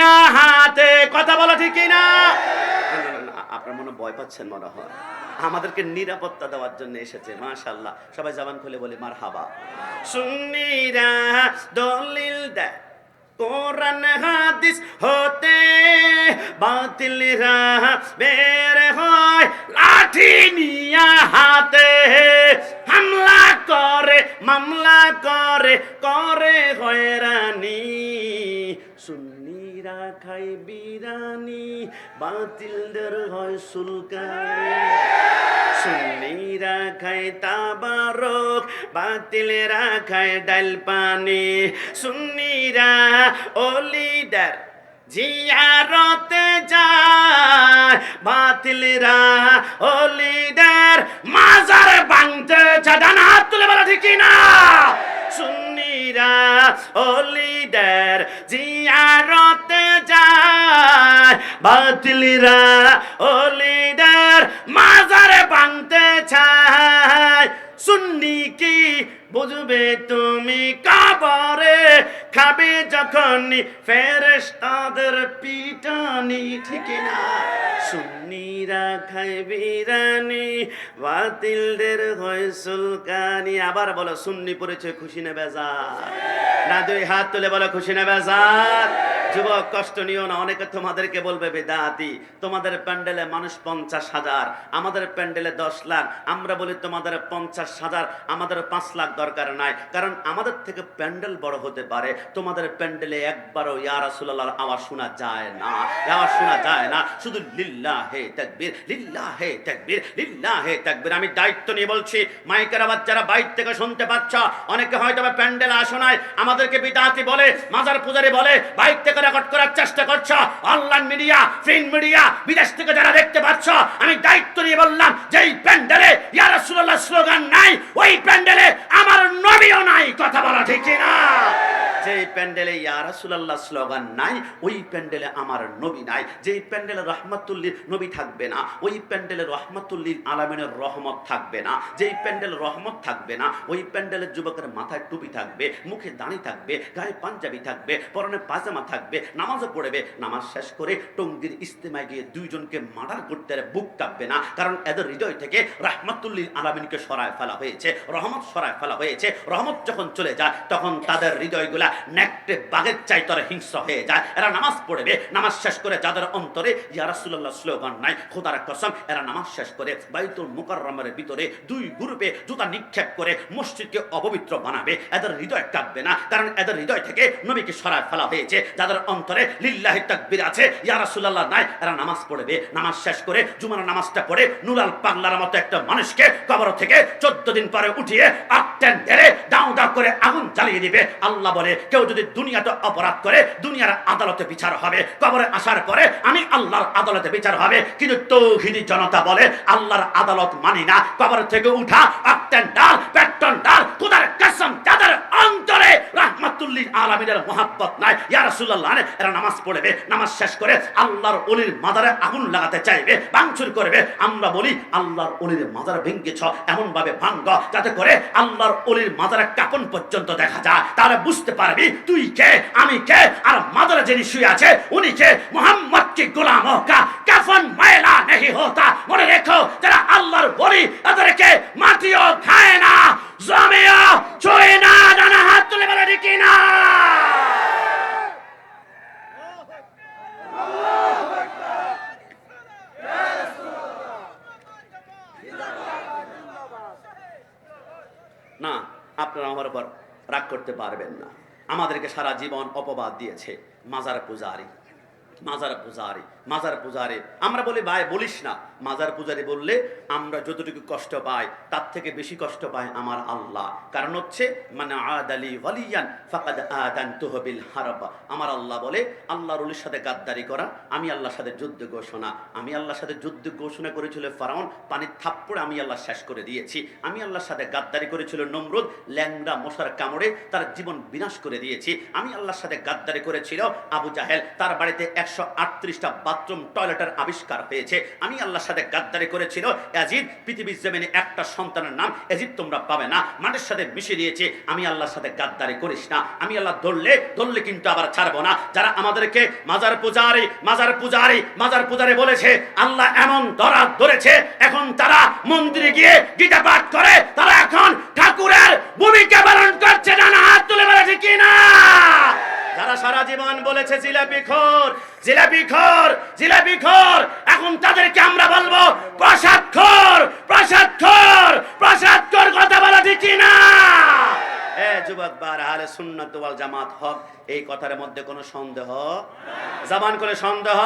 নিয়া হাতে, কথা বলো ঠিক কিনা? আপনার মনে ভয় পাচ্ছেন মনে হয়, আমাদেরকে নিরাপত্তা দেওয়ার জন্য এসেছে। মাশাআল্লাহ, সবাই জবান খুলে বলি মারহাবা। সুন্নিরা দলিল দেয় কোরআন হাদিস হতে, বাতিলরা বের হয় লাঠি নিয়া হাতে, হামলা করে মামলা করে করে হয়রানি, সুন্নিরা খায় বিরানি, বাতিলদের হয় সুলকানি। সুন্নিরা খায় তাবারক, বাতিলেরা খায় ডাল পানি, সুন্নিরা ওলিদের জিয়ারতে যায়, বাতিলরা ওলিদের মাজার ভাঙতে চায়। ডান হাত তুলে বলা ঠিক না? সুন্নিরা ওলিদের জিয়ারতে যায়, বাতিলরা ওলিদের মাজার ভাঙতে চায়। সুন্নি কি বুঝবে তুমি কবরে, খাবে যখন ফেরেশতাদের পিটানি, ঠিক না? সুন্নিরা খায় বিরানি, বাতিলদের হয় সুলকানি। আবার বলো, সুন্নি পড়েছে খুশি না বেজার? না, দুই হাত তুলে বলো খুশি না বেজার? যুবক কষ্ট নিও না, অনেকে তোমাদেরকে বলবে বেদাতি, তোমাদের প্যান্ডেলে মানুষ 50,000, আমাদের প্যান্ডেলে 10 লাখ। আমরা বলি তোমাদের 50,000, আমাদের 5 লাখ দরকার নাই, কারণ আমাদের থেকে প্যান্ডেল বড় হতে পারে, তোমাদের প্যান্ডেলে একবারও ইয়া রাসূলুল্লাহর আওয়াজ শোনা যায় না, আওয়াজ শোনা যায় না, শুধু লিল্লাহে তাকবীর, লিল্লাহে তাকবীর, লিল্লাহে তাকবীর। আমি দায়িত্ব নিয়ে বলছি, মাইকের আওয়াজ যারা বাইরে থেকে শুনতে পাচ্ছ, অনেকে হয়তো প্যান্ডেলে আসো নাই, আমাদেরকে বিদাতি বলে, মাজার পূজারি বলে, বাইরে থেকে রেকর্ড করার চেষ্টা করছো, অনলাইন মিডিয়া, প্রিন্ট মিডিয়া, বিদেশ থেকে যারা দেখতে পাচ্ছ, আমি দায়িত্ব নিয়ে বললাম, যেই প্যান্ডেলে ইয়া রাসূলুল্লাহ স্লোগান নাই, ওই প্যান্ডেলে আমার নবীও নাই, কথা বলা ঠিক না? যেই প্যান্ডেলে ইয়া রাসূলুল্লাহ স্লোগান নাই, ওই প্যান্ডেলে আমার নবী নাই। যেই প্যান্ডেলে রহমাতুল্লিল নবী থাকবে না, ওই প্যান্ডেলে রহমাতুল্লিল আলামিনের রহমত থাকবে না। যেই প্যান্ডেলে রহমত থাকবে না, ওই প্যান্ডেলের যুবকের মাথায় টুপি থাকবে, মুখে দাড়ি থাকবে, গায়ে পাঞ্জাবি থাকবে, পরনে পাজামা থাকবে, নামাজও পড়বে, নামাজ শেষ করে টঙ্গীর ইস্তেমায় গিয়ে দুইজনকে মার্ডার করতে বুক কাঁপবে না, কারণ এদের হৃদয় থেকে রহমাতুল্লিল আলামিনকে সরায় ফেলা হয়েছে, রহমত সরায় ফেলা হয়েছে। রহমত যখন চলে যায়, তখন তাদের হৃদয়গুলা নেকড়ে বাঘের চাইতে হিংস্র হয়ে যায়। এরা নামাজ পড়বে, নামাজ শেষ করে যাদের অন্তরে ইয়া রাসূলুল্লাহ স্লোগান নাই, খোদার কসম, এরা নামাজ শেষ করে বাইতুল মুকাররমের ভিতরে 2 গ্রুপে জুতা নিক্ষেপ করে মসজিদকে অপবিত্র বানাবে। এদের হৃদয় কাঁপবে না, কারণ এদের হৃদয় থেকে নবীকে সরায় ফেলা হয়েছে। যাদের অন্তরে লিল্লাহি তাকবীর আছে, ইয়া রাসূলুল্লাহ নাই, এরা নামাজ পড়বে, নামাজ শেষ করে জুমার নামাজটা পড়ে নুরাল পাগলার মতো একটা মানুষকে কবর থেকে 14 দিন পরে উঠিয়ে অক্টেন ঢেলে দাও দাও করে আগুন জ্বালিয়ে দিবে। আল্লাহ বলে, কেউ যদি দুনিয়াতে অপরাধ করে দুনিয়ার আদালতে বিচার হবে, কবরে আসার পরে আমি আল্লাহর আদালতে বিচার হবে। কিন্তু তৌহিদি জনতা বলে আল্লাহর আদালত মানি না, কবর থেকে উঠা অক্টেন ডাল, পেট্রোল ডাল, খোদার কসম, যাদের অন্তরে রাহমাতুল্লিল আলামিনের মহব্বত নাই, ইয়া রাসূলুল্লাহ, এরা নামাজ পড়বে, নামাজ শেষ করে আল্লাহর ওলির মাজারে আগুন লাগাতে চাইবে, ভাঙচুর করবে। আমরা বলি, আল্লাহর ওলির মাজার ভেঙেছ, এমন ভাবে ভাঙব যাতে করে আল্লাহর ওলির মাজারে কাপন পর্যন্ত দেখা যায়, তাহলে বুঝতে পারবি তুই কে, আমি কে, আর মাজারে যিনি শুয়ে আছে উনি কে। মোহাম্মদ কি গোলাম কা কাফন ময়লা नहीं होता। মনে রেখো, যারা আল্লাহর ওলি তাদেরকে মাটিও খায় না, জমিও ছুঁয়ে না। ডানা হাত তুলে বলে ঠিক না? না, আপনারা আমার উপর রাগ করতে পারবেন না। আমাদেরকে সারা জীবন অপবাদ দিয়েছে মাজার পূজারি, মাজার পূজারি, মাজার পূজারি। আমরা বলি ভাই বলিস না, মাজার পূজারি বললে আমরা যতটুকু কষ্ট পাই তার থেকে বেশি কষ্ট পায় আমার আল্লাহ। কারণ হচ্ছে মানে আদালি ওয়ালিয়ান ফাকাদ আযানতুহু বিল হারব। আমার আল্লাহ বলে, আল্লাহর ওলির সাথে গাদ্দারি করা, আমি আল্লাহর সাথে যুদ্ধ ঘোষণা। আমি আল্লাহর সাথে যুদ্ধ ঘোষণা করেছিল ফেরাউন, পানির থাপ্পড়ে আমি আল্লাহ শেষ করে দিয়েছি। আমি আল্লাহর সাথে গাদ্দারি করেছিল নমরুদ, ল্যাংড়া মশার কামড়ে তার জীবন বিনাশ করে দিয়েছি। আমি আল্লাহর সাথে গাদ্দারি করেছিল আবু জাহেল, তার বাড়িতে 138টা বাথরুম টয়লেটের আবিষ্কার হয়েছে। আমি আল্লাহর সাথে গাদ্দারি করেছিল ইয়াজিদ, পৃথিবীর জমিনে একটা সন্তানের নাম ইয়াজিদ তোমরা পাবে না, মাটির সাথে মিশিয়ে দিয়েছে। আমি আল্লাহর সাথে গাদ্দারি করিস না, আমি আল্লাহ ধরলে কিন্তু আবার ছাড়বো না। যারা আমাদেরকে মাজার পূজারি বলেছে, আল্লাহ এমন ধরেছে, এখন তারা মন্দিরে গিয়ে গীতা পাঠ করে, তারা এখন ঠাকুরের ভূমিকা পালন করছে। না হাত তুলে বলেছে কিনা? যারা সারা জীবন বলেছে জিলাপি খোর, এখন তাদেরকে আমরা বলবো প্রসাদ খোর কথা বলা ঠিক কিনা? যুবক বার আহলে সুন্নাত ওয়াল জামাত হক, এই কথার মধ্যে কোনো সন্দেহ? জবান করে সন্দেহ?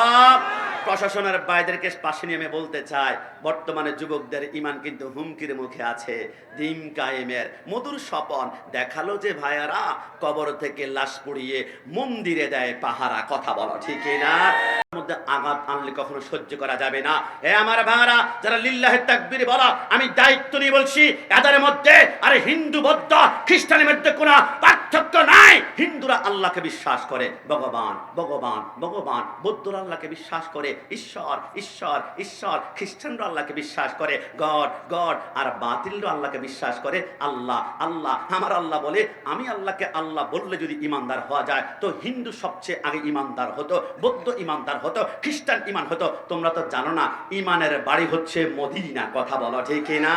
প্রশাসনের বাইদেরকে পাশে নিয়ে আমি বলতে চাই, বর্তমানে যুবকদের ইমান কিন্তু হুমকির মুখে আছে। দিন কায়েমের মধুর স্বপন দেখালো যে ভাইয়ারা, কবর থেকে লাশ পুড়িয়ে মন্দিরে দেয় পাহারা। কথা বলো ঠিক না? মধ্যে আঘাত আনলে কখনো সহ্য করা যাবে না। আমার ভাইয়ারা, যারা লিল্লাহি তাকবীর বলা, আমি দায়িত্ব নিয়ে বলছি, এদের মধ্যে আরে হিন্দু বৌদ্ধ খ্রিস্টানের মধ্যে কোনো পার্থক্য নাই। হিন্দুরা আল্লাহকে বিশ্বাস করে, ভগবান। বৌদ্ধরা আল্লাহকে বিশ্বাস করে ঈশ্বর। খ্রিস্টানরা আল্লাহকে বিশ্বাস করে গড। আর বাতিলরা আল্লাহকে বিশ্বাস করে আল্লাহ। আমার আল্লাহ বলে, আমি আল্লাহকে আল্লাহ বললে যদি ইমানদার হওয়া যায়, তো হিন্দু সবচেয়ে আগে ইমানদার হতো, বৌদ্ধ ইমানদার হতো, খ্রিস্টান ইমান হতো। তোমরা তো জানো না, ইমানের বাড়ি হচ্ছে মদিনা। কথা বলো ঠিক না?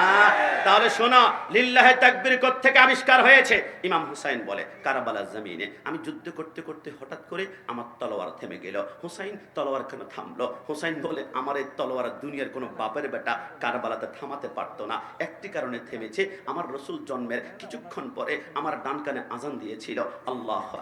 তাহলে শোনো, লিল্লাহি তাকবীর কোত্থেকে আবিষ্কার হয়েছে? ইমাম হুসাইন বলে, কারবালার জমিনে আমি যুদ্ধ করতে করতে হঠাৎ করে আমার তলোয়ার থেমে গেল। হুসাইন, তলোয়ার কেন থামলো? হুসাইন বলে, আমার এই তলোয়ার দুনিয়ার কোনো বাপের বেটা কারবালাতে থামাতে পারতো না। একটি কারণে থেমেছে, আমার রসুল জন্মের কিছুক্ষণ পরে আমার ডান কানে আজান দিয়েছিল, আল্লাহু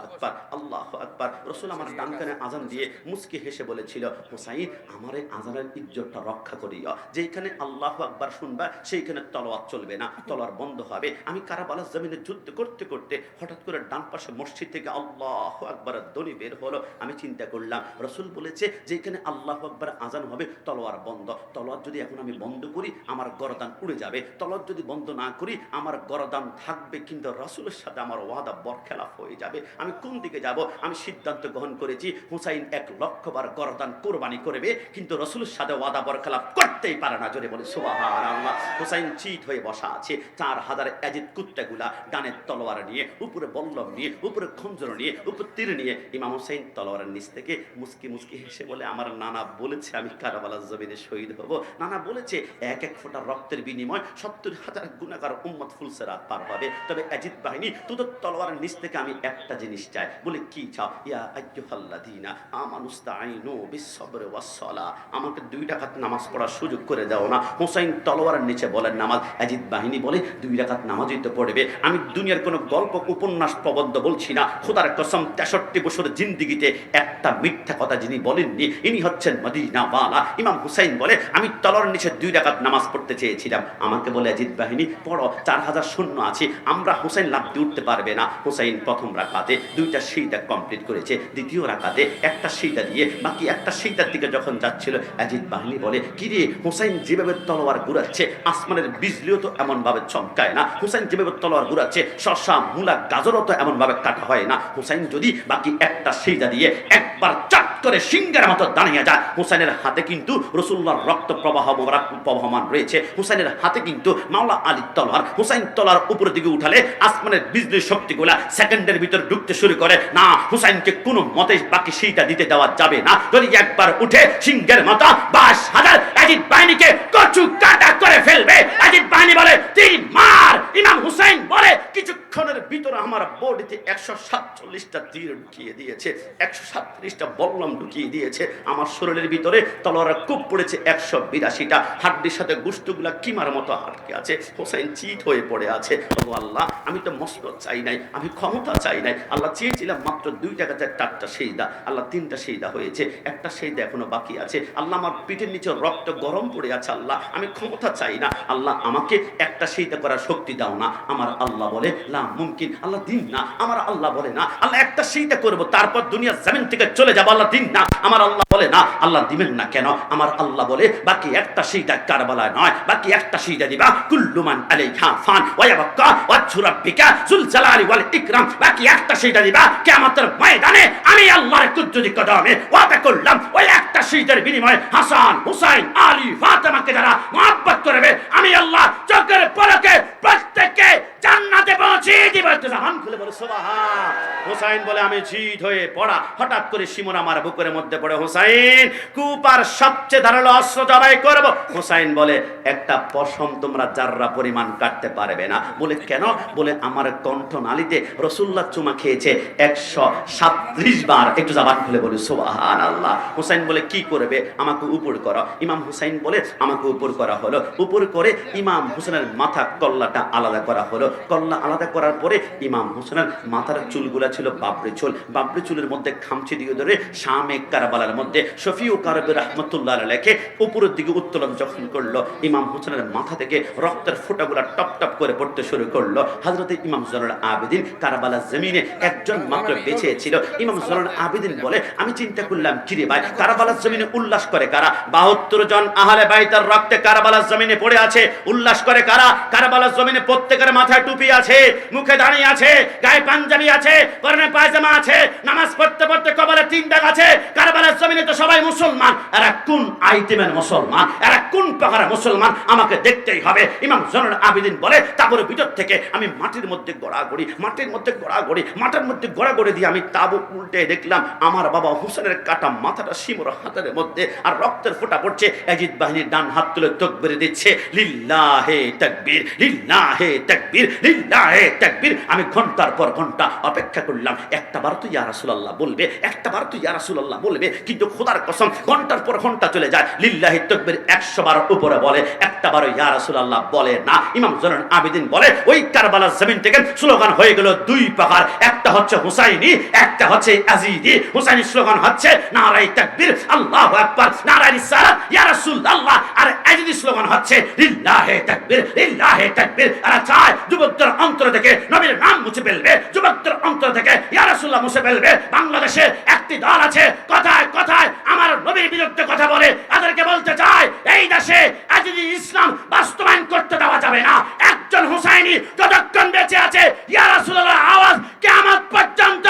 আকবার। রসুল আমার ডান কানে আজান দিয়ে মুস্কি হেসে বলেছিল, হুসাইন, আমার এই আজানের ইজ্জতটা রক্ষা করিও। যেখানে আল্লাহু আকবার শুনবা, সেইখানে তলোয়ার চলবে না, তলোয়ার বন্ধ হবে। আমি কারবালার জমিনে যুদ্ধ করতে করতে হঠাৎ করে ডান পাশে মসজিদ থেকে আল্লাহু আকবারের ধ্বনি বের হলো। আমি চিন্তা করলাম, রসুল বলেছে যেখানে আল্লাহু আকবার আজান হবে তলোয়ার বন্ধ। তলোয়ার যদি এখন আমি বন্ধ করি, আমার গরদান উড়ে যাবে। তলোয়ার যদি বন্ধ না করি, আমার গরদান থাকবে, কিন্তু রসুলের সাথে আমার ওয়াদা বরখেলাফ হয়ে যাবে। আমি কোন দিকে যাব? আমি সিদ্ধান্ত গ্রহণ করেছি, হুসাইন 1,00,000 বার গরদান কোরবানি করবে, কিন্তু রসুলের সাথে ওয়াদা বরখেলাফ করতেই পারে না। জোরে বলে সুবহানাল্লাহ। হুসাইন চিত হয়ে বসা আছে, 4000 ইয়াজিদ কুত্তাগুলা ডানের তলোয়ার নিয়ে, উপরে বল্লম নিয়ে, উপরে খঞ্জর নিয়ে, উপরে তীর নিয়ে। ইমাম হুসাইন তলোয়ারের নিচ থেকে মুস্কি হেসে বলে, আমার নানা বলেছে আমি কারবালার জমিনে শহীদ হব। নানা বলেছে এক ফোঁটা রক্তের বিনিময় 70,000 গুনাহগার উম্মত ফুলসেরাত পার হবে। তবে ইয়াজিদ বাহিনী, তোদের তলোয়ারের নিচ থেকে আমি একটা জিনিস চাই। বলে, কি চাও? ইয়া আইয়ুহাল্লাযীনা আমানুস্তাঈনু বিস-সাবরি ওয়াস-সালাহ, আমাকে 2 রাকাত নামাজ পড়ার সুযোগ করে দাও না। হুসাইন তলোয়ারের নিচে বলেন নামাজ। ইয়াজিদ বাহিনী বলে, 2 রাকাত নামাজই তো পড়বে। আমি দুনিয়ার কোনো গল্প উপন্যাস প্রবন্ধ বলছি না, খোদার কসম 63 বছর জিন্দেগিতে একটা মিথ্যা কথা যিনি বলেননি, ইনি হচ্ছেন মদিনাওয়ালা। ইমাম হুসাইন বলে, আমি তলোয়ারের নিচে 2 রাকাত নামাজ পড়তে চেয়েছিলাম। আমাকে বলে, ইয়াজিদ বাহিনী পড়ো, 4000 সৈন্য আছে, আমরা হুসাইন লাভ দিয়ে উঠতে পারবে না। হুসাইন প্রথম রাকাতে 2টা সিজদা কমপ্লিট করেছে, দ্বিতীয় রাকাতে একটা সিজদা দিয়ে বাকি একটা সিজদার দিকে যখন যাচ্ছিল, ইয়াজিদ বাহিনী বলে, কি রে, হুসাইন যেভাবে তলোয়ার ঘুরাচ্ছে, আসমানের বিজলিও তো এমন ভাবে চমকায় না। হুসাইন যেভাবে তলোয়ার ঘুরাচ্ছে, শসা মূলা গাজরও তো এমন ভাবে কাটা হয় না। হুসাইন যদি বাকি একটা সিজদা দিয়ে একবার চাট করে সিংহের মতো দাঁড়িয়ে যায়। হুসাইনের হাতে কিন্তু রাসূলুল্লাহর রক্ত প্রবাহ মোবারক প্রবাহমান রয়েছে। হুসাইনের হাতে কিন্তু মাওলা আলীর তলোয়ার। হুসাইন তলোয়ার উপরের দিকে উঠালে আসমানের বিজলির শক্তিগুলা সেকেন্ডের ভিতর ঢুকতে শুরু করে। না, হুসাইনকে কোনো মতে বাকি সেইটা দিতে দেওয়া যাবে না। যদি একবার উঠে সিংহের মতো 22,000 ইয়াজিদ বাহিনীকে কচু কাটা করে ফেলবে। ইয়াজিদ বাহিনী বলে, তুই মার। ইমাম হুসাইন বলে, কিছুক্ষণের ভিতরে আমার বডিতে 147টা তীর ঢুকিয়ে দিয়েছে, 137টা বল্লম ঢুকিয়ে দিয়েছে। আমার শরীরের ভিতরে তলোয়ারের কূপ পড়েছে 182টা, হাড্ডির সাথে গোশতগুলা কিমার মতো আটকে আছে। হুসাইন চিত হয়ে পড়ে আছে। ও আল্লাহ, আমি তো মসনদ চাই নাই, আমি ক্ষমতা চাই নাই। আল্লাহ চেয়েছিলাম মাত্র 2 টাকাতে 4টা সেজদা, আল্লাহ 3টা সেজদা হয়েছে, একটা সেজদা এখনো বাকি আছে। আল্লাহ, আমার পিঠের নিচে রক্ত গরম পড়ে আছে। আল্লাহ, আমি ক্ষমতা চাই না। আল্লাহ, আমাকে একটা সেজদা করার শক্তি দাও না। আমার আল্লাহ বলে, লা মুমকিন, আল্লাহ দিন না। আমার আল্লাহ বলে না, আল্লাহ একটা সেজদা করব, তারপর দুনিয়া জমিন থেকে চলে যাব, আল্লাহ দিন না। আমার আল্লাহ বলে না, আল্লাহ দিবেন না কেন? আমার আল্লাহ বলে, বাকি একটা সেজদা কারবালায় নয়, বাকি একটা সেজদা দিবা কুল্লু মান আলাইহা ফান ওয়া ইয়াবকা ওয়াজহু রাব্বিকা যুল জালালি ওয়াল ইকরাম। বাকি একটা সেজদা দিবা কিয়ামতের ময়দানে আমি আল্লাহর কুদরত যদি কদমে ওয়াদা করলাম ওই একটা শীতের বিনিময়ে হাসান হুসাইন আলী ফাতেমাকে যারা মহব্বত করবে আমি আল্লাহ চোখের পলকে প্রত্যেককে জান্নাতে পৌঁছে দিব। জাহান খুলে বলে সুবহান। হুসাইন বলে আমি জিদ হয়ে পড়া, হঠাৎ করে শিমুর আমার বুকের মধ্যে পড়ে, হুসাইন কুপার সবচেয়ে ধারালো অস্ত্র জবাই করব। হুসাইন বলে একটা পশম তোমরা জাররা পরিমাণ কাটতে পারবে না। বলে কেন? বলে আমার কণ্ঠনালীতে রাসূলুল্লাহ চুমা খেয়েছে 137 বার। একটু জাবান খুলে বলি সুবহানাল্লাহ। হুসাইন বলে কি করবে? আমাকে উপর করো। ইমাম হুসাইন বলে আমাকে উপর করা হলো। উপর করে ইমাম হোসেনের মাথা কল্লাটা আলাদা করা হলো। কল্লা আলাদা করার পরে ইমাম হোসেনের মাথার চুলগুলা ছিল বাবরি চুল। বাবরি চুলের মধ্যে খামচি দিয়ে ধরে শামে কারবালার মধ্যে শফিউ কারবি রাহমাতুল্লাহ আলাইহি উপরের দিকে উত্তোলন যখন করলো, ইমাম হোসেনের মাথা থেকে রক্তের ফোঁটাগুলা টপ টপ করে পড়তে শুরু করলো। হযরত ইমাম জয়নুল আবেদিন কারবালার জমিনে একজন মাত্র বেঁচে ছিল। ইমাম জয়নুল আবেদিন বলে আমি চিন্তা করলাম কিরে ভাই, কারবালার জমিনে উল্লাস করে কারা? 72 জন আহলে বাইতের রক্তে কারবালার জমিনে পড়ে আছে, উল্লাস করে কারা? কারবালার জমিনে প্রত্যেকের মাথায় টুপি আছে, মুখে দাঁড়িয়ে আছে, গায়ে পাঞ্জাবি আছে, পরনে পায়জামা আছে, নামাজ পড়তে পড়তে কবরে 3 দাগ আছে। কারবালার জমিনে তো সবাই মুসলমান, এরা কোন আইটেমের মুসলমান, এরা কোন প্রকারের মুসলমান আমাকে দেখতেই হবে। ইমাম জয়নুল আবেদিন বলে তারপরে ভিতর থেকে আমি মাটির মধ্যে গড়াগড়ি মাটির মধ্যে গড়াগড়ি দিয়ে আমি তাবু উল্টে দেখলাম আমার বাবা হোসেনের কাটা মাথাটা শিমুর হাতের মধ্যে, আর রক্তের ফোঁটা পড়ছে। ইয়াজিদ বাহিনীর ডান হাত তুলে তাকবীর দিচ্ছে, লিল্লাহে তাকবীর, লিল্লাহে তাকবীর, লিল্লাহে তাকবীর। আমি ঘন্টার পর ঘন্টা অপেক্ষা করলাম, একটা বার তো ইয়া রাসূলুল্লাহ বলবে, একটা বার তো ইয়া রাসূলুল্লাহ বলবে, কিন্তু খোদার কসম ঘন্টার পর ঘন্টা চলে যায়, লিল্লাহি তাকবীর 100 বার উপরে বলে, একটা বার ইয়া রাসূলুল্লাহ বলে না। ইমাম জয়নুল আবেদিন বলে ওই কারবালার জমিন থেকে স্লোগান হয়ে গেল 2 প্রকার, একটা হচ্ছে হুসাইনি, একটা হচ্ছে ইয়াজিদি। হুসাইনি স্লোগান হচ্ছে নারায়ে তাকবীর, আল্লাহু আকবার, নারায়ে রিসালাত, ইয়া রাসূলুল্লাহ। আর ইয়াজিদি স্লোগান হচ্ছে লিল্লাহি তাকবীর, লিল্লাহি তাকবীর। আর চায় যুবকদের অন্তর থেকে নবীর নাম মুছে ফেলবে, যুবকদের অন্তর থেকে ইয়া রাসূলুল্লাহ মুছে ফেলবে। বাংলাদেশে একটি দল আছে কথায় কথায় আমার নবীর বিরুদ্ধে কথা বলে, তাদেরকে বলতে চায় এই দেশে ইয়াজিদি ইসলাম বাস্তবায়ন করতে দেওয়া যাবে না। একজন হুসাইনি যতক্ষণ বেঁচে আছে ইয়া রাসূলুল্লাহ আওয়াজ কিয়ামত পর্যন্ত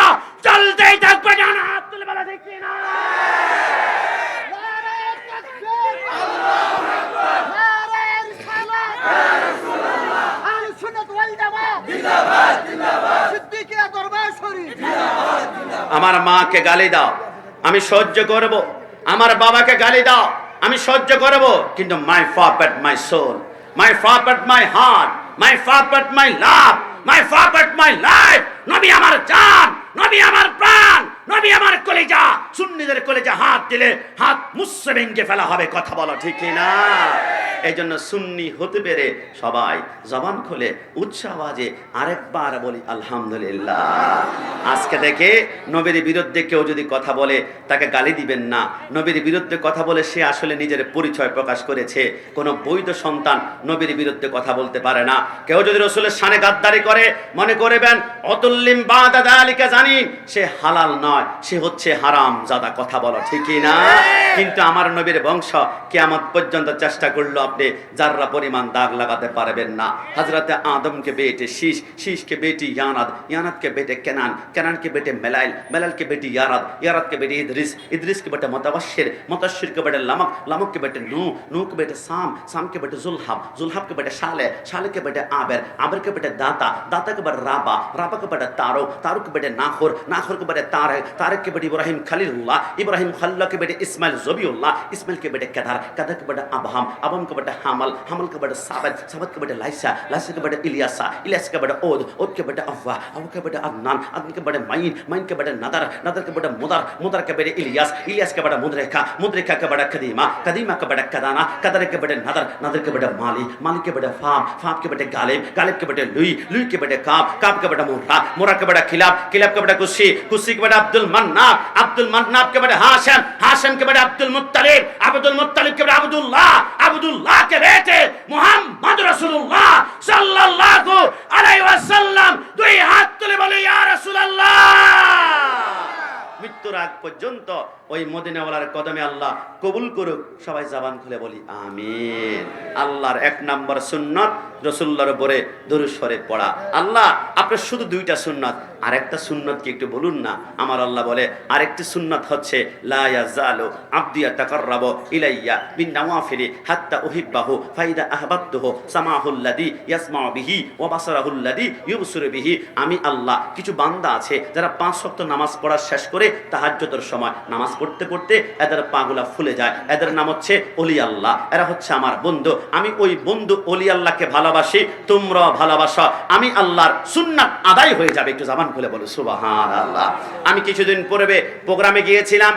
চলতেই থাকবে। জানা হাত তুলে বলা দেখি না নারায়ে তাকবীর, আল্লাহু আকবার, নারায়ে রিসালাত, ইয়া রাসূলুল্লাহ, আহলে সুন্নাত ওয়াল জামাত জিন্দাবাদ, জিন্দাবাদ, সিদ্দিকিয়া দরবার শরীফ জিন্দাবাদ, জিন্দাবাদ। আমার মাকে গালি দাও আমি সহ্য করব, আমার বাবাকে গালি দাও আমি সহ্য করব, কিন্তু my father my soul, my father my heart, my father my love, my father my life. নবী আমার জান, নবী আমার প্রাণ, নবী আমার কলিজা। সুন্নিদের কলিজা হাত দিলে হাত মুসে ভেঙে ফেলা হবে। কথা বলো ঠিক না? এই জন্য সুন্নি হতে পেরে সবাই জবান খুলে উচ্চ আওয়াজে আরেকবার বলি আলহামদুলিল্লাহ। আজকে থেকে নবীর বিরুদ্ধে কেউ যদি কথা বলে তাকে গালি দিবেন না। নবীর বিরুদ্ধে কথা বলে সে আসলে নিজের পরিচয় প্রকাশ করেছে। কোনো বৈধ সন্তান নবীর বিরুদ্ধে কথা বলতে পারে না। কেউ যদি রাসূলের শানে গাদ্দারি করে মনে করবেন অতুল্লিম বাদা যালিকা জানি সে হালাল নয়, সে হচ্ছে হারাম জাদা। কথা বলো ঠিক না? কিন্তু আমার নবীর বংশ কিয়ামত পর্যন্ত চেষ্টা করলো আপনি যাররা পরিমাণ দাগ লাগাতে পারবেন না। হযরতে আদমকে বেটে শীশ, শীশকে বেটি ইয়ানাদ, ইয়ানাদকে বেটে কেনান, কেনানকে বেটে মেলাইল, মেলাইলকে বেটি ইয়ারাদ, ইয়ারাদকে বেটে ইদ্রিস, ইদ্রিসকে বেটে মুতাওয়াশির, মুতাওয়াশিরকে বেটে লামক, লামককে বেটে নূহ, নূহকে বেটে সাম, সামকে বেটে जुल्हाब, जुल्हाबके बेटे शाले, शाले के बेटे आबेर, आबेर के बेटे दाता, दाता के बेटे राबा, राबा के बेटे तारो, तारो के बेटे नाखुर, नाखुर के बेटे तारेक, तारेक के बेटे इब्राहिम खलीलुल्लाह, इब्राहिम खलील के बेटे इस्माइल ज़बीउल्लाह, इस्माइल के बेटे कदर, कदर के बेटे अबहम, अबहम के बेटे हामल, हामल के बेटे साबत, साबत के बेटे लाइसा, लाइसा के बेटे इलियासा, इलियास के बेटे ओद, ओद के बेटे अव्वा, अव्वा के बेटे अदनान, अदनान के बेटे माइन, माइन के बेटे नदर, नदर के बेटे मुदर, मुदर के बेटे इलियास, इलियास के बेटे मुद्रिका, मुद्रिका के बेटे कदीमा, कदीमा के बेटे कदाना, कदर के बेटे नदर, नदर के बेटे माली, माली के बेटे फाम, फाम के बेटे गालिब, गालिब के बेटे लुई, लुई के बेटे काब, काब के बेटे मुर्रा, मुर्रा के बेटे खिलाब, खिलाब के बेटे कुसी, कुसी के बेटे अब्दुल मन्नाब, अब्दुल मन्नाब के बेटे हाशिम, हाशिम के बेटे अब्दुल मुत्तलिब, अब्दुल मुत्तलिब के बेटे अब्दुल्लाह, अब्दुल्लाह के बेटे मुहम्मद रसूलुल्लाह सल्लल्लाहु अलैहि वसल्लम। दुई हाथ तुले बोले या रसूलल्लाह। মৃত্যুর আগ পর্যন্ত ওই মদিনাওয়ালার কদমে আল্লাহ কবুল করুক। সবাই জবান খুলে বলি আমিন। আল্লাহর এক নম্বর সুন্নাত রাসূলুল্লাহর উপরে দরুদ শরীফ পড়া। আল্লাহ আপনার শুধু দুইটা সুন্নাত, আরেকটা সুন্নাত কি একটু বলুন না। আমার আল্লাহ বলে আরেকটি সুন্নাত হচ্ছে লা ইয়াজালু আবদি ইয়াতাকাররাবু ইলাইয়া বিন নওয়াফিলি হাত্তা উহিব্বাহু ফাইদা আহবাবতুহু সামাহুল্লাযী ইয়াসমাউ বিহি ওয়া বাসারাহুল্লাযী ইউবসিরু বিহি। আমি আল্লাহ কিছু বান্দা আছে যারা 5 ওয়াক্ত নামাজ পড়া শেষ করে তাহাজ্জুদের সময় নামাজ পড়তে পড়তে এদের পাগুলা ফুলে যায়, এদের নাম হচ্ছে ওলি আল্লাহ, এরা হচ্ছে আমার বন্ধু। আমি ওই বন্ধু ওলি আল্লাহকে ভালোবাসি, তোমরা ভালোবাসো, আমি আল্লাহর সুন্নাত আদায় হয়ে যাবে। একটু জাবান খুলে বলো সুবহানাল্লাহ। আমি কিছুদিন পূর্বে প্রোগ্রামে গিয়েছিলাম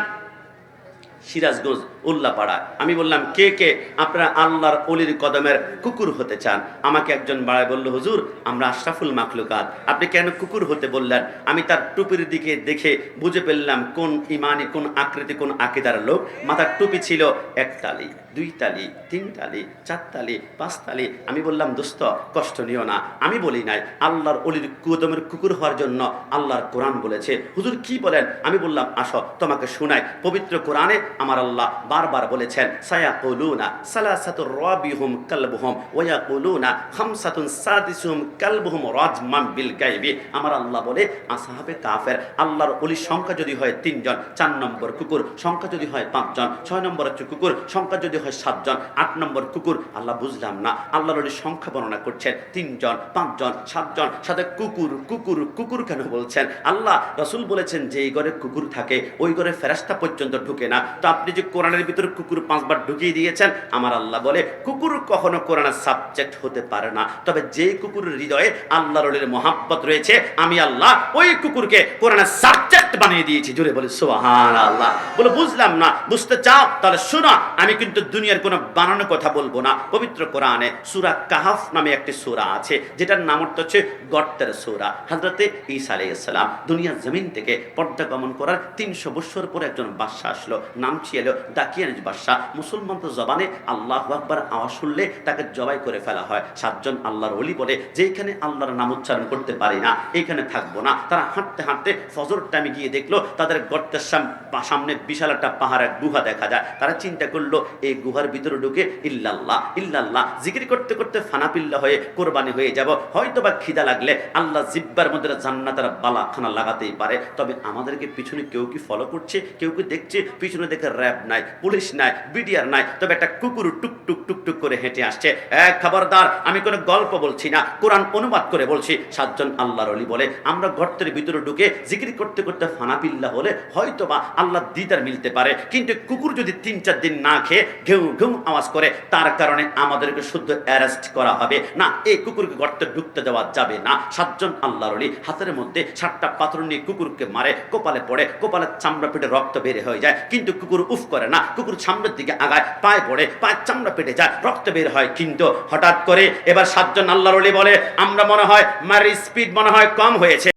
সিরাজগঞ্জ উল্লাপাড়া। আমি বললাম কে কে আপনারা আল্লাহর অলির কদমের কুকুর হতে চান? আমাকে একজন বাড়ায় বলল, হুজুর আমরা আশরাফুল মাখলুকাত, আপনি কেন কুকুর হতে বললেন? আমি তার টুপির দিকে দেখে বুঝে ফেললাম কোন ইমানি, কোন আকৃতি, কোন আকিদার লোক। মাথার টুপি ছিল 1 তালি, 2 তালি, 3 তালি, 4 তালি, 5 তালি। আমি বললাম দোস্ত কষ্ট নিও না, আমি বলি নাই, আল্লাহর অলির কদমের কুকুর হওয়ার জন্য আল্লাহর কোরআন বলেছে। হুজুর কি বলেন? আমি বললাম আসো তোমাকে শোনাই। পবিত্র কোরআনে আমার আল্লাহ বারবার বলেছেন সায়াকুলুনা সালাসাতুর রাবিহুম কালবুহুম ওয়া ইয়াকুলুনা খামসাতুন সাদিসুহুম কালবুহুম রাজমান বিল গায়বি। আমার আল্লাহ বলে আসহাবে কাফের আল্লাহর ওলির সংখ্যা যদি হয় 3 জন, 4 নম্বর কুকুর সংখ্যা যদি হয় 5 জন, 6 নম্বর হচ্ছে কুকুর সংখ্যা যদি হয় 7 জন, 8 নম্বর কুকুর। আল্লাহ বুঝলাম না আল্লাহর ওলির সংখ্যা বর্ণনা করছেন 3 জন, 5 জন, 7 জন, সাথে কুকুর কুকুর কুকুর কেন বলছেন? আল্লাহ রাসূল বলেছেন যে এই ঘরে কুকুর থাকে ওই ঘরে ফেরেশতা পর্যন্ত ঢুকে না। তো আপনি যে কোরআনের ভিতরে কুকুর 5 বার ঢুকিয়ে দিয়েছেন, আমার আল্লাহ বলে কুকুর কখনো কোরআনের সাবজেক্ট হতে পারে না। তবে যে কুকুরের হৃদয়ে আল্লাহর ওলির মহব্বত রয়েছে, আমি আল্লাহ ওই কুকুরকে কোরআনের সাবজেক্ট বানিয়ে দিয়েছি। জোরে বলে সুবহানাল্লাহ। বলে বুঝলাম না, বুঝতে চাও তাহলে শোনো, আমি কিন্তু দুনিয়ার কোনো বানানো কথা বলবো না। পবিত্র কোরআনে সূরা কাহাফ নামে একটি সূরা আছে যেটার নাম হচ্ছে গর্তের সূরা। হযরতে ঈসা আলাইহিস সালাম দুনিয়ার জমিন থেকে পর্দা গমন করার 300 বছর পরে একজন বাদশা আসলো, নাম ছিল দাকিয়ানিজ বাদশা। মুসলমানদের জবানে আল্লাহু আকবার আওয়াজ শুনলে তাকে জবাই করে ফেলা হয়। 7 জন আল্লাহর ওলি বলে যেখানে আল্লাহর নাম উচ্চারণ করতে পারি না এইখানে থাকবো না। তারা হাঁটতে হাঁটতে ফজর টাইমে গিয়ে দেখলো তাদের গর্তের সামনে বিশাল একটা পাহাড়ের গুহা দেখা যায়। তারা চিন্তা করলো এই গুহার ভিতরে ঢুকে ইল্লাল্লাহ ইল্লাল্লাহ জিকির করতে করতে ফানাপিল্লা হয়ে কোরবানি হয়ে যাব। হয়তো বা খিদা লাগলে আল্লাহ জিব্বার মধ্যে জান্নাতের বালাখানা লাগাতেই পারে। তবে আমাদেরকে পিছনে কেউ কি ফলো করছে, কেউ কি দেখছে? পিছনে দেখে র্যাব নাই, পুলিশ নাই, বিডিআর নাই, তবে একটা কুকুর টুক টুক টুক টুক করে হেঁটে আসছে। খবরদার, আমি কোনো গল্প বলছি না, কোরআন অনুবাদ করে বলছি। 7 জন আল্লাহর ওলি বলে আমরা গর্তের ভিতরে ঢুকে জিকির করতে করতে ফানাপিল্লা হলে হয়তো বা আল্লাহ দিদার মিলতে পারে, কিন্তু কুকুর যদি 3-4 দিন না খেয়ে ঘেউ ঘেউ আওয়াজ করে তার কারণে আমাদেরকে শুদ্ধ অ্যারেস্ট করা হবে না। এই কুকুরকে গর্তে ঢুকতে দেওয়া যাবে না। 7 জন আল্লাহর ওলি হাতের মধ্যে 7টা পাথর নিয়ে কুকুরকে মারে, কপালে পড়ে, কপালের চামড়া পেটে রক্ত বের হয়ে যায়, কিন্তু কুকুর উফ করে না। কুকুর সামনের দিকে আগায়, পায়ে পড়ে, পায়ের চামড়া পেটে যায়, রক্ত বের হয়। কিন্তু হঠাৎ করে এবার 7 জন আল্লাহর ওলি বলে আমরা মনে হয় মার স্পিড মনে হয় কম হয়েছে।